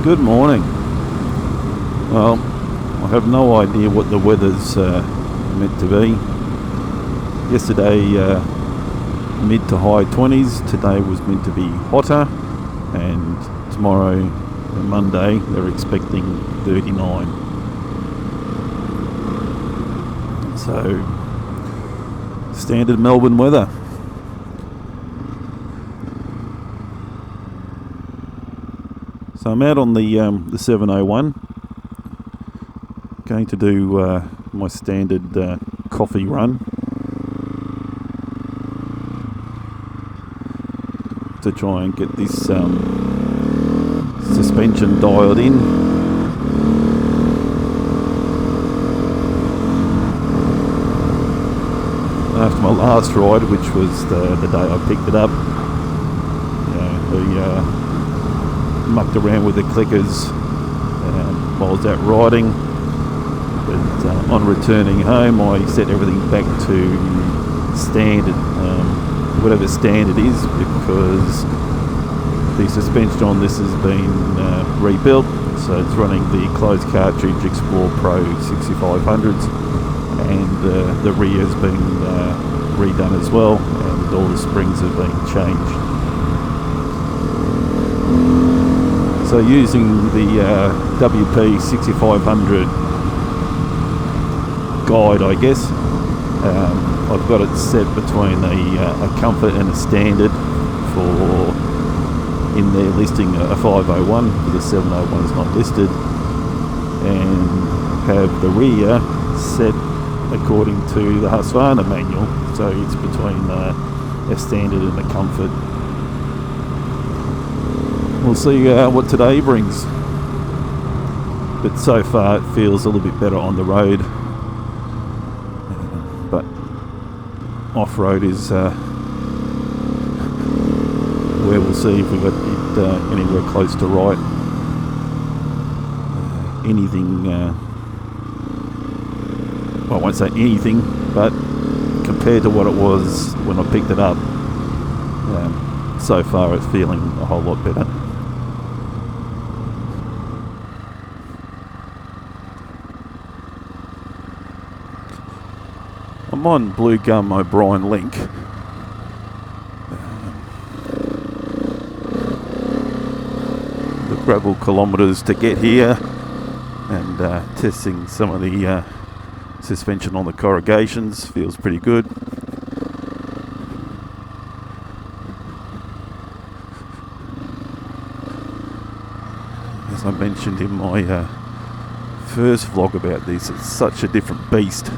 Good morning. Well, I have no idea what the weather's meant to be. Yesterday, mid to high 20s. Today was meant to be hotter, and tomorrow, Monday, they're expecting 39. So, standard Melbourne weather. So I'm out on the 701, going to do my standard coffee run to try and get this suspension dialed in. After my last ride, which was the day I picked it up, mucked around with the clickers while I was out riding, but on returning home I set everything back to standard, whatever standard is, because the suspension on this has been rebuilt, so it's running the closed cartridge Explore Pro 6500s, and the rear has been redone as well, and all the springs have been changed. So using the WP 6500 guide, I guess, I've got it set between a comfort and a standard for, in their listing, a 501, because the 701 is not listed, and have the rear set according to the Husqvarna manual, so it's between a standard and a comfort. We'll see what today brings, but so far it feels a little bit better on the road, but off-road is where we'll see if we got it anywhere close to right. Anything, well, I won't say anything, but compared to what it was when I picked it up, so far it's feeling a whole lot better. I'm on Blue Gum O'Brien Link. The gravel kilometres to get here, and testing some of the suspension on the corrugations. Feels pretty good. As I mentioned in my first vlog about this, it's such a different beast.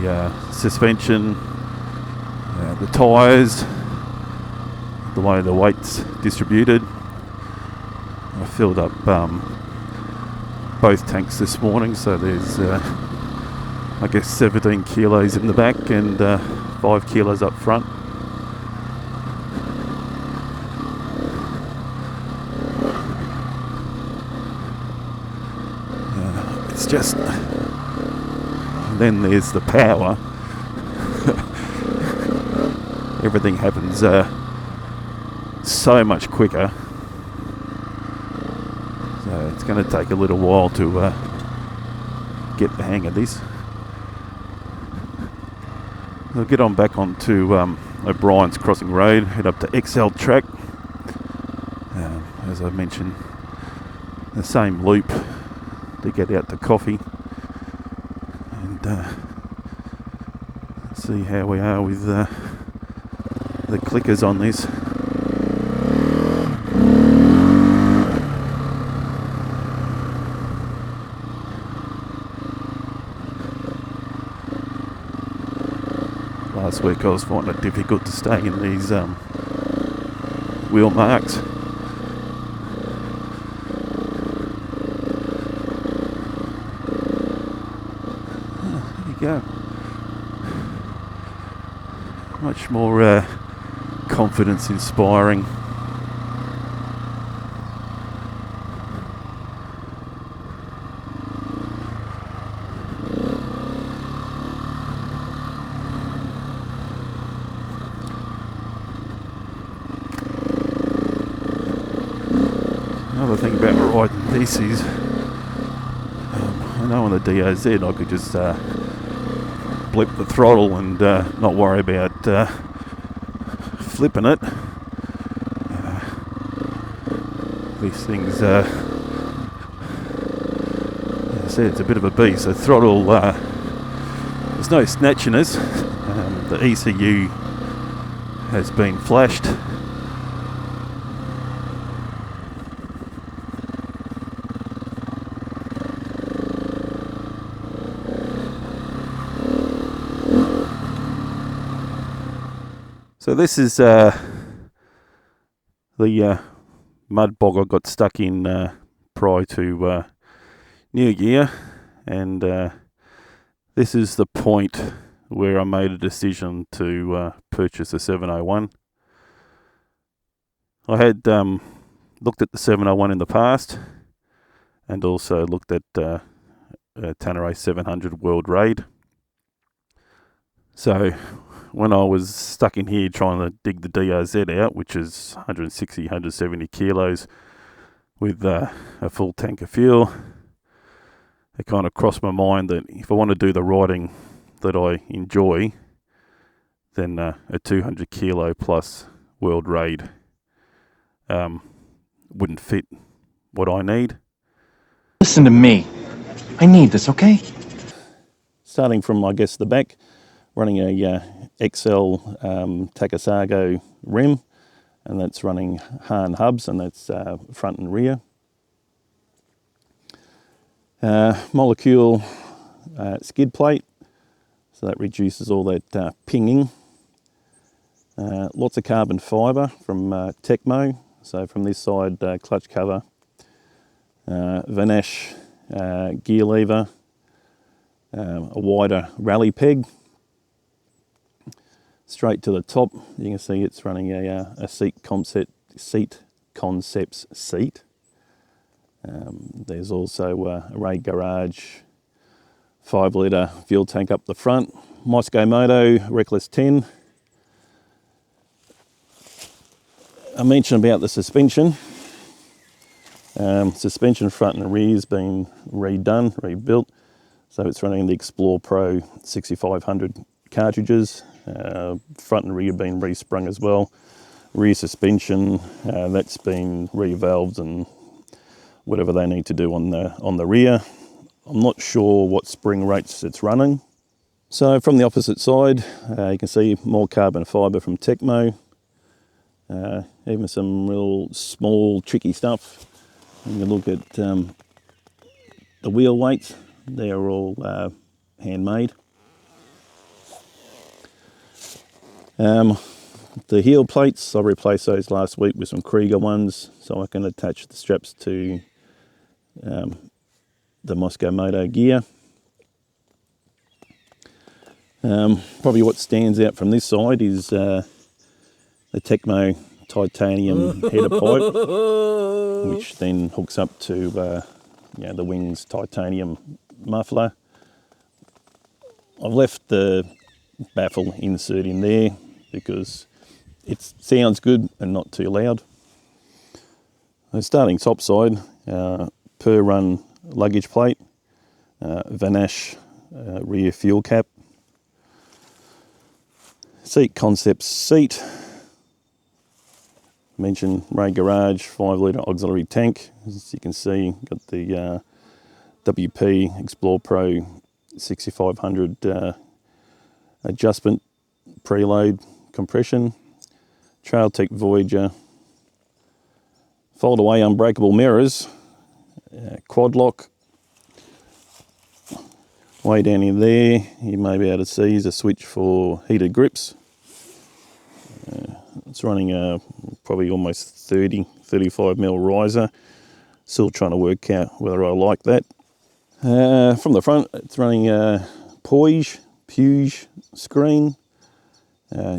The suspension, the tyres, the way the weight's distributed. I filled up both tanks this morning, so there's I guess 17 kilos in the back and 5 kilos up front. It's just, then there's the power. Everything happens so much quicker, so it's going to take a little while to get the hang of this. I'll get on back onto O'Brien's Crossing Road, head up to XL Track. As I mentioned, the same loop to get out to coffee, and see how we are with the clickers on this. Last week I was finding it difficult to stay in these wheel marks. There you go. Much more confidence inspiring. Another thing about riding this is, I know on the DOZ I could just blip the throttle and not worry about flipping it. These things, as I said, it's a bit of a beast. The throttle, there's no snatchiness. The ECU has been flashed. So this is the mud bog I got stuck in prior to New Year, and this is the point where I made a decision to purchase a 701. I had looked at the 701 in the past, and also looked at Tanneray 700 World Raid. So when I was stuck in here trying to dig the DRZ out, which is 160, 170 kilos with a full tank of fuel, it kind of crossed my mind that if I want to do the riding that I enjoy, then a 200 kilo plus World Raid wouldn't fit what I need. Listen to me. I need this, okay? Starting from, I guess, the back, running a XL Takasago rim, and that's running Hahn hubs, and that's front and rear. Molecule skid plate, so that reduces all that pinging. Lots of carbon fibre from Tecmo, so from this side clutch cover, Vanash gear lever, a wider rally peg. Straight to the top, you can see it's running a Seat Concepts seat. There's also a Ray Garage 5 litre fuel tank up the front. Moscow Moto Reckless 10. I mentioned about the suspension. Suspension front and rear has been redone, rebuilt. So it's running the Explore Pro 6500 cartridges. Front and rear been resprung as well. Rear suspension, that's been revalved and whatever they need to do on the rear. I'm not sure what spring rates it's running. So from the opposite side, you can see more carbon fibre from Tecmo. Even some real small tricky stuff. When you look at the wheel weights, they're all handmade. The heel plates, I replaced those last week with some Krieger ones, so I can attach the straps to the Moscow Moto gear. Probably what stands out from this side is the Tecmo titanium header pipe, which then hooks up to the wing's titanium muffler. I've left the baffle insert in there because it sounds good and not too loud. Starting top side, per run luggage plate, Vanash rear fuel cap, Seat Concepts seat, mentioned Ray Garage 5 litre auxiliary tank. As you can see, got the WP Explore Pro 6500 adjustment preload compression, Trailtech Voyager, fold away unbreakable mirrors, quad lock. Way down in there, you may be able to see is a switch for heated grips. It's running probably almost 35mm riser. Still trying to work out whether I like that. From the front, it's running a Puig screen,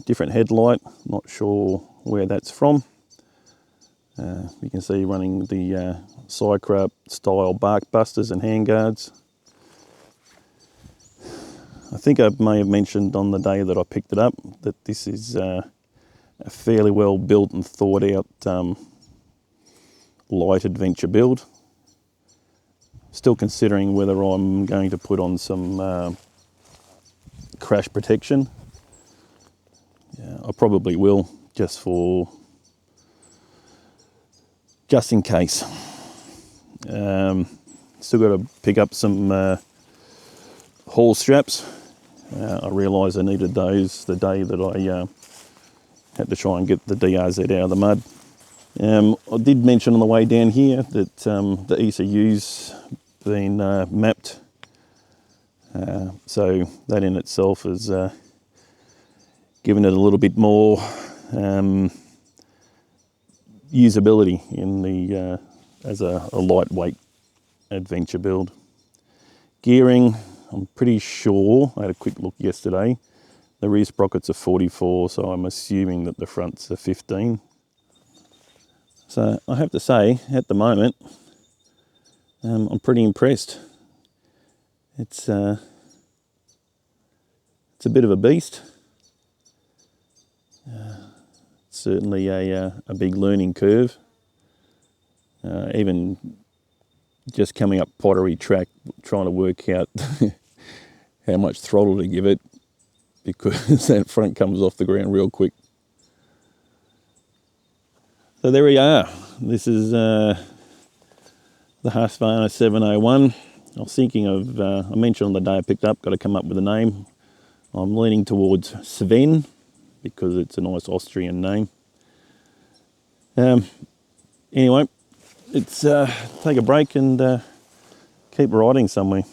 different headlight, not sure where that's from. You can see running the Cycra style bark busters and handguards. I think I may have mentioned on the day that I picked it up that this is a fairly well built and thought out light adventure build. Still considering whether I'm going to put on some crash protection. Yeah, I probably will, just in case. Still got to pick up some haul straps. I realised I needed those the day that I had to try and get the DRZ out of the mud. I did mention on the way down here that the ECU's been mapped, so that in itself has given it a little bit more usability in the as a lightweight adventure build. Gearing, I'm pretty sure, I had a quick look yesterday, the rear sprockets are 44, so I'm assuming that the fronts are 15. So I have to say, at the moment, I'm pretty impressed. It's a bit of a beast. Certainly a big learning curve. Even just coming up Pottery Track, trying to work out how much throttle to give it, because that front comes off the ground real quick. So there we are. This is the Husqvarna 701. I was thinking of, I mentioned on the day I picked up, got to come up with a name. I'm leaning towards Sven, because it's a nice Austrian name. Anyway, let's take a break and keep riding somewhere.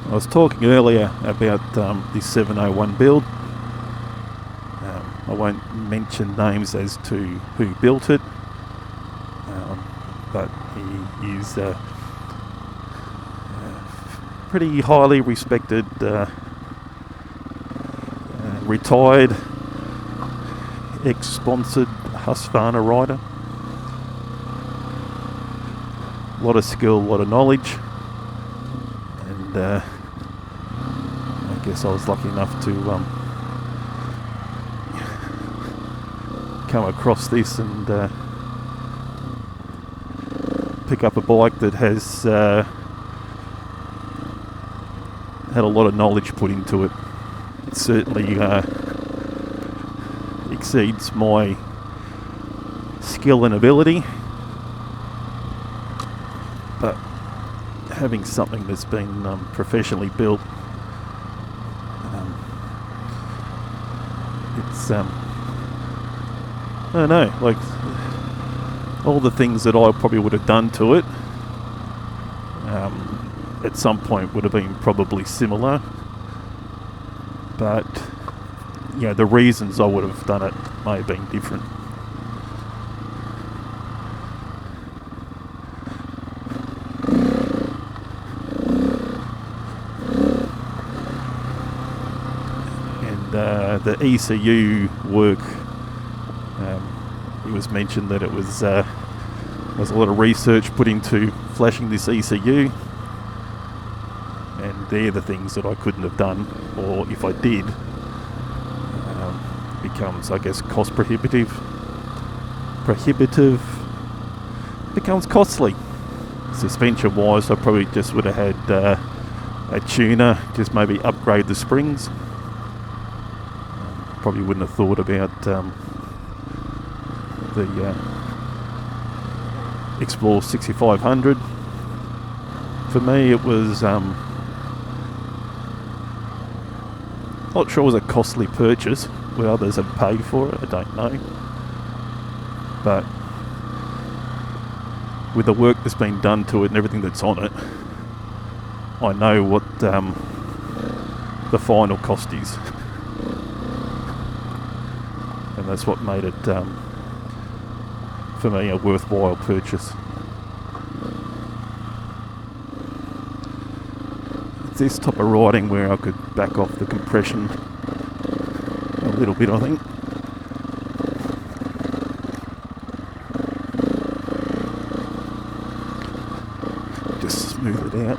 I was talking earlier about this 701 build. I won't mention names as to who built it, but he is a pretty highly respected, retired, ex-sponsored Husqvarna rider. A lot of skill, a lot of knowledge, and I guess I was lucky enough to come across this and pick up a bike that has had a lot of knowledge put into it. It certainly exceeds my skill and ability, but having something that's been professionally built, it's I don't know, like all the things that I probably would have done to it at some point would have been probably similar, but you know, the reasons I would have done it may have been different. The ECU work, it was mentioned that it was there was a lot of research put into flashing this ECU, and they're the things that I couldn't have done, or if I did, becomes, I guess, cost prohibitive, becomes costly. Suspension wise, I probably just would have had a tuner, just maybe upgrade the springs. Probably wouldn't have thought about the Explore 6500. For me, it was not sure it was a costly purchase where others have paid for it. I don't know, but with the work that's been done to it and everything that's on it, I know what the final cost is. And that's what made it, for me, a worthwhile purchase. this type of riding where I could back off the compression a little bit, I think. Just smooth it out.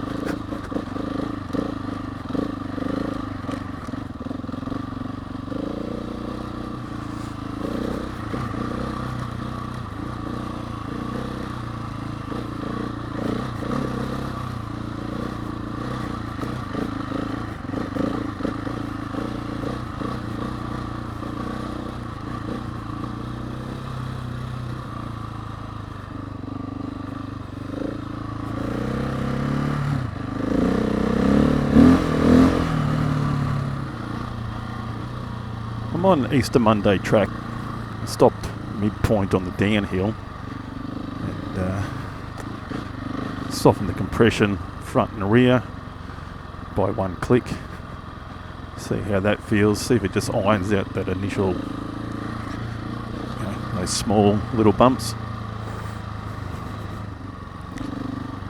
I'm on Easter Monday track. Stopped midpoint on the downhill and softened the compression front and rear by one click. See how that feels. See if it just irons out that initial, those small little bumps.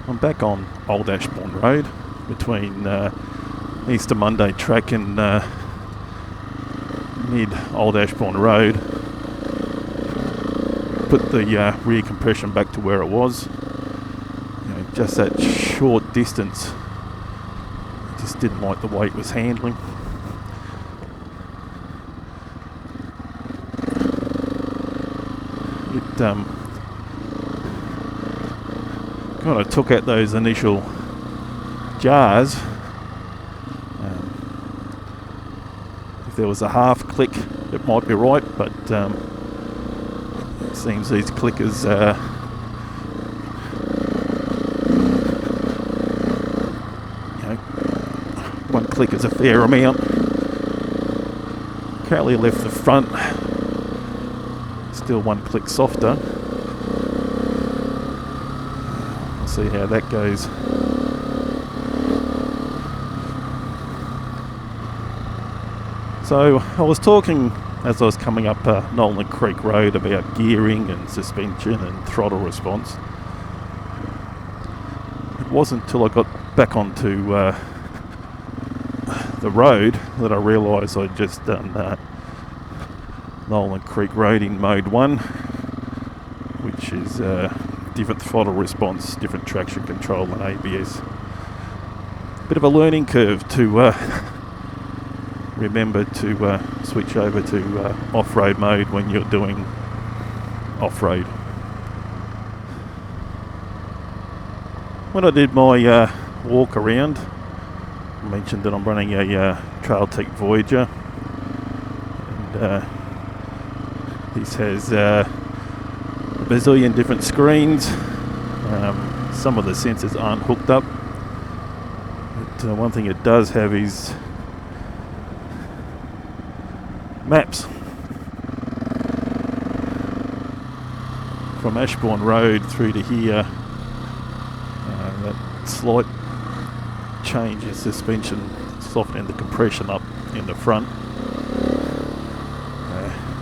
I'm back on Old Ashbourne Road between Easter Monday track and mid Old Ashbourne Road. Put the rear compression back to where it was. Just that short distance. Just didn't like the way it was handling. It kind of took out those initial jars. If there was a half click, it might be right, but it seems these clickers one click is a fair amount. Currently left the front still one click softer. See how that goes. So I was talking as I was coming up Nolan Creek Road about gearing and suspension and throttle response. It wasn't until I got back onto the road that I realised I'd just done Nolan Creek Road in mode 1, which is different throttle response, different traction control and ABS. Bit of a learning curve to remember to switch over to off-road mode when you're doing off-road. When I did my walk around, I mentioned that I'm running a Trailtech Voyager, and this has a bazillion different screens. Some of the sensors aren't hooked up, but one thing it does have is maps from Ashbourne Road through to here. That slight change in suspension, softening the compression up in the front.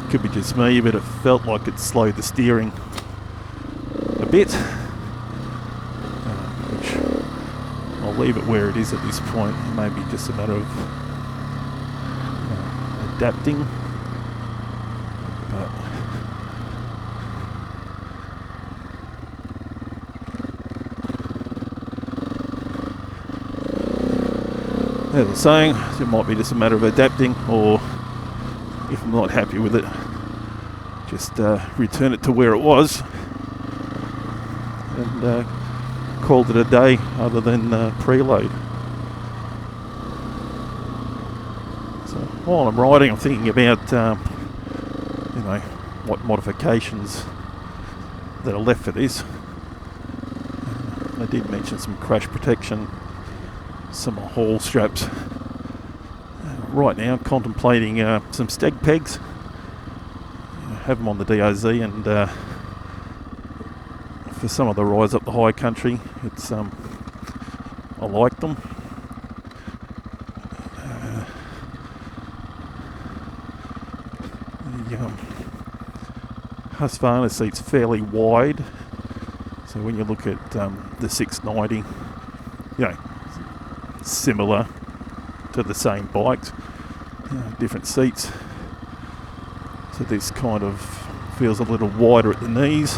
Could be just me, but it felt like it slowed the steering a bit, which I'll leave it where it is at this point. Maybe just a matter of adapting. But as I was saying, it might be just a matter of adapting, or if I'm not happy with it, just return it to where it was and called it a day, other than preload. So while I'm riding, I'm thinking about what modifications that are left for this. I did mention some crash protection, some haul straps. Right now, contemplating some stag pegs. Have them on the DOZ, and for some of the rides up the high country, it's I like them. The Husqvarna seat's fairly wide, so when you look at the 690, similar to the same bike, different seats. So this kind of feels a little wider at the knees.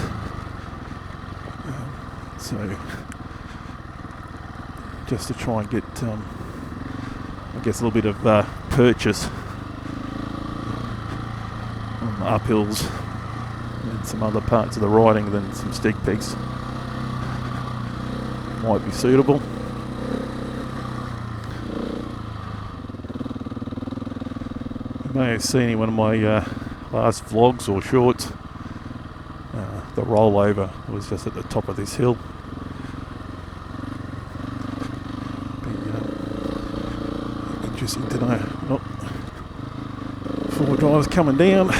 So just to try and get, I guess, a little bit of purchase on the uphills and some other parts of the riding than some stick pegs might be suitable. You may have seen in one of my last vlogs or shorts, the rollover was just at the top of this hill. Be interesting to know. Oh, 4 drive's coming down.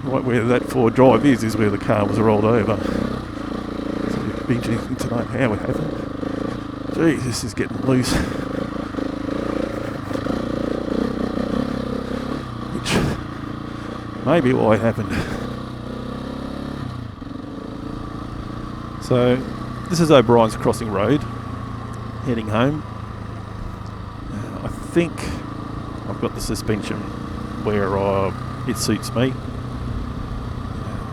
Right where that 4 drive is where the car was rolled over. So it'd be interesting to know how it happened. Geez, this is getting loose. Which may be why it happened. So this is O'Brien's Crossing Road, heading home. I think I've got the suspension where it suits me.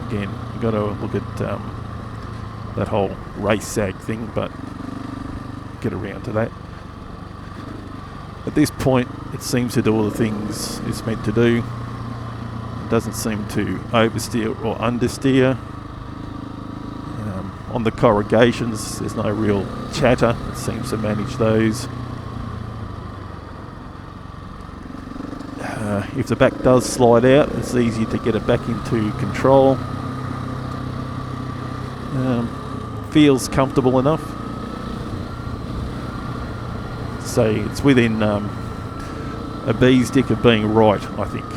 Again, you've got to look at that whole race sag thing, but get around to that. At this point, it seems to do all the things it's meant to do. It doesn't seem to oversteer or understeer. On the corrugations, there's no real chatter. It seems to manage those. If the back does slide out, it's easy to get it back into control. Feels comfortable enough. So it's within a bee's dick of being right, I think.